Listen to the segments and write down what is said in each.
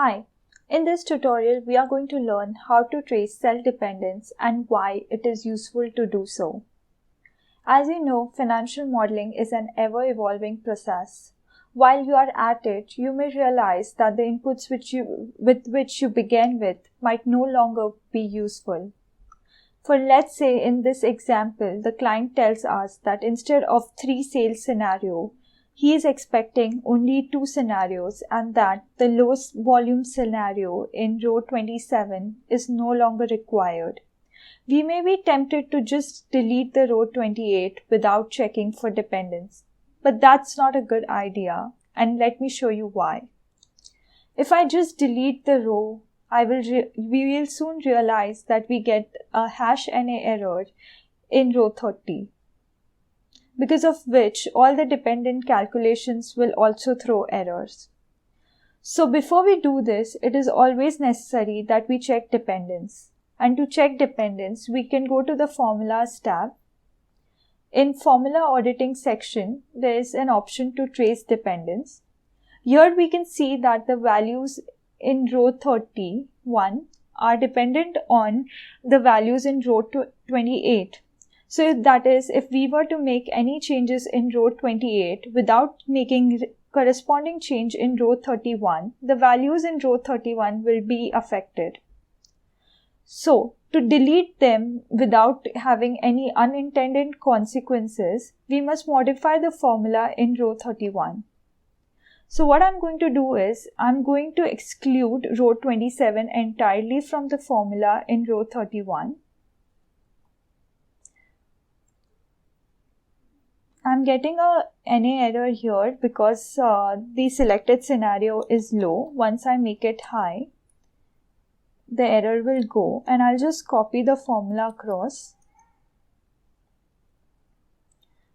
Hi, in this tutorial we are going to learn how to trace cell dependence and why it is useful to do so. As you know, financial modeling is an ever-evolving process. While you are at it, you may realize that the inputs with which you began with might no longer be useful. For let's say in this example, the client tells us that instead of 3 sales scenario, he is expecting only 2 scenarios and that the lowest volume scenario in row 27 is no longer required. We may be tempted to just delete the row 28 without checking for dependence, but that's not a good idea, and let me show you why. If I just delete the row, we will soon realize that we get a #NA error in row 30. Because of which all the dependent calculations will also throw errors. So before we do this, it is always necessary that we check dependence. And to check dependence, we can go to the Formulas tab. In Formula Auditing section, there is an option to trace dependence. Here we can see that the values in row 31 are dependent on the values in row 28. So that is, if we were to make any changes in row 28 without making corresponding change in row 31, the values in row 31 will be affected. So, to delete them without having any unintended consequences, we must modify the formula in row 31. So what I'm going to do is, I'm going to exclude row 27 entirely from the formula in row 31. I'm getting a NA error here because the selected scenario is low. Once I make it high, the error will go, and I'll just copy the formula across.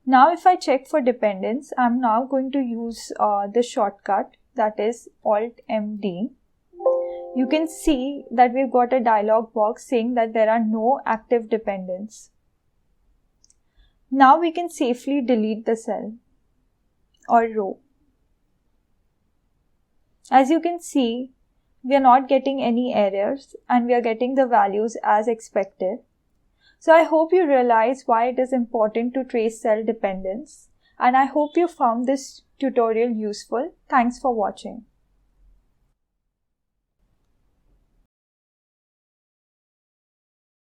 Now if I check for dependence, I'm now going to use the shortcut, that is Alt-MD. You can see that we've got a dialog box saying that there are no active dependents. Now we can safely delete the cell or row. As you can see, we are not getting any errors and we are getting the values as expected. So I hope you realize why it is important to trace cell dependence, and I hope you found this tutorial useful. Thanks for watching.